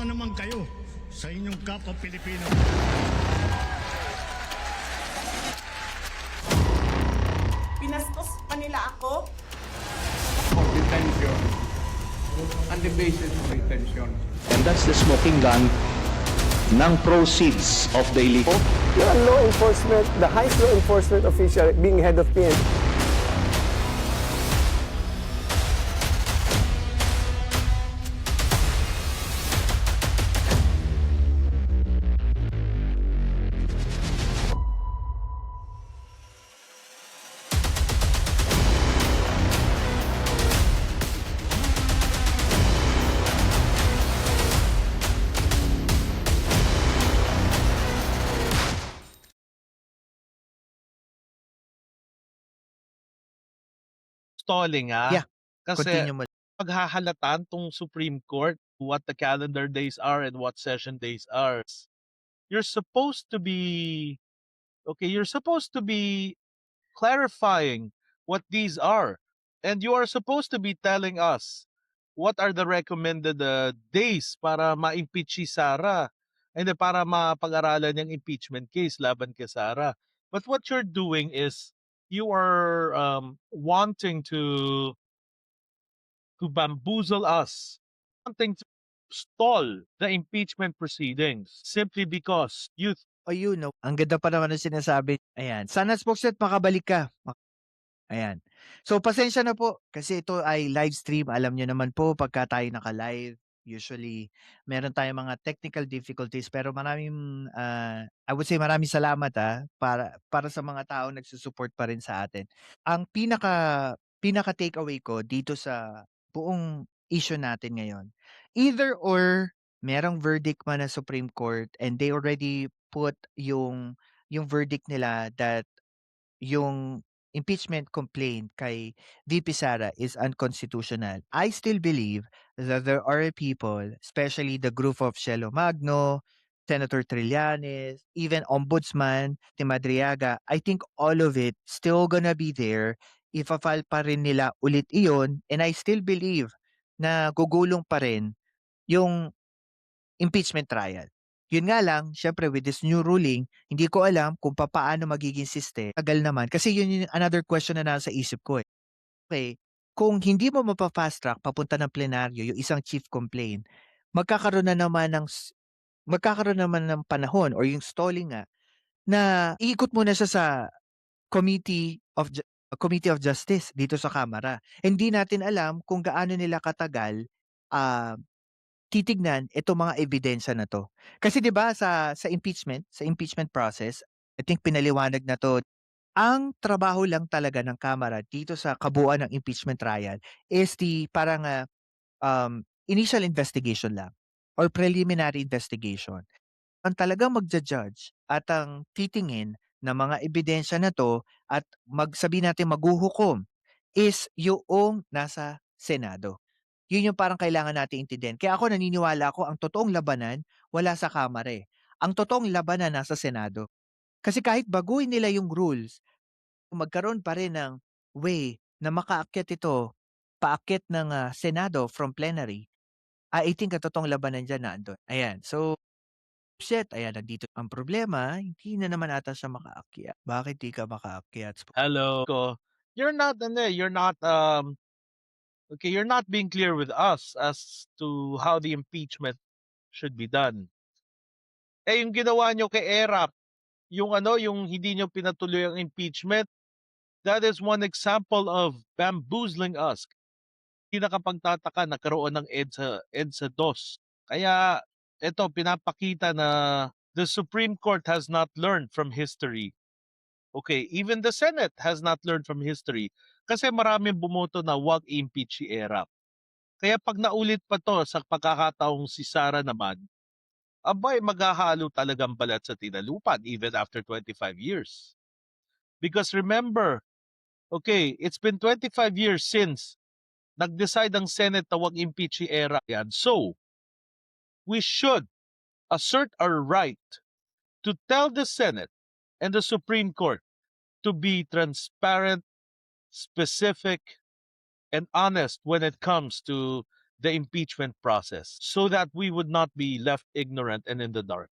na naman kayo sa inyong kapwa Pilipino. Pinastos pa nila ako. Of detention and the basis of detention. And that's the smoking gun ng proceeds of the illegal. You're a law enforcement, the highest law enforcement official being head of PNP. Stalling, Yeah, Kasi Continue mo. paghahalatan tong Supreme Court what the calendar days are and what session days are. You're supposed to be clarifying what these are. And you are supposed to be telling us what are the recommended days para ma-impeach si Sara and para mapag-aralan yung impeachment case laban kay Sara. But what you're doing is you are wanting to bamboozle us, wanting to stall the impeachment proceedings simply because you Ayun, no. Ang ganda pa naman ng sinasabi. Ayan. Sana Spokesnet makabalik ka. Ayan. So, pasensya na po kasi ito ay live stream. Alam nyo naman po, pagka tayo naka-live, usually, meron tayong mga technical difficulties. Pero maraming, I would say maraming salamat para sa mga tao nagsusupport pa rin sa atin. Ang pinaka takeaway ko dito sa buong issue natin ngayon, either or merong verdict man ng Supreme Court and they already put yung verdict nila that yung impeachment complaint kay VP Sara is unconstitutional. I still believe that there are people, especially the group of Shelo Magno, Senator Trillanes, even Ombudsman, Madriaga, I think all of it still gonna be there. Ifa-file pa rin nila ulit iyon, and I still believe na gugulong pa rin yung impeachment trial. Yun nga lang, syempre with this new ruling, hindi ko alam kung paano magiging system. Tagal naman. Kasi yun yung another question na nasa isip ko eh. Okay, kung hindi mo mapa-fast track papunta ng plenaryo yung isang chief complaint, magkakaroon naman ng panahon or yung stalling nga na iikot mo na siya sa Committee of Justice dito sa Kamara. Hindi natin alam kung gaano nila katagal titignan itong mga ebidensya na 'to. Kasi 'di ba sa impeachment process, I think pinaliwanag na 'to, ang trabaho lang talaga ng Kamara dito sa kabuuan ng impeachment trial is parang initial investigation lang or preliminary investigation. Ang talagang magja-judge at ang titingin ng mga ebidensya na 'to at sabihin natin maghuhukom is yoong nasa Senado. Yun yung parang kailangan nating intindihin. Kaya ako naniniwala ako ang totoong labanan wala sa Kamara eh. Ang totoong labanan nasa Senado. Kasi kahit baguhin nila yung rules, magkaroon pa rin ng way na makaakyat ito, paakyat ng Senado from plenary, I think ang totoong labanan dyan nandun. Ayan. So, ayan, nandito ang problema, hindi na naman ata siya makaakyat. Bakit di ka makaakyat? hello ko. You're not you're not being clear with us as to how the impeachment should be done. Yung ginawa nyo kay ERAP, yung hindi nyo pinatuloy ang impeachment, that is one example of bamboozling us. Hindi nakapagtataka nagkaroon ng EDSA 2. Kaya ito pinapakita na the Supreme Court has not learned from history. Okay, even the Senate has not learned from history kasi maraming bumoto na wag impeach si ERAP. Kaya pag naulit pa to sa pagkakataong si Sara naman, abay maghahalo talagang balat sa tinalupan even after 25 years. Because remember, okay, it's been 25 years since nag-decide ang Senate na wag impeach si ERAP. Yan. So, we should assert our right to tell the Senate and the Supreme Court to be transparent, specific, and honest when it comes to the impeachment process so that we would not be left ignorant and in the dark.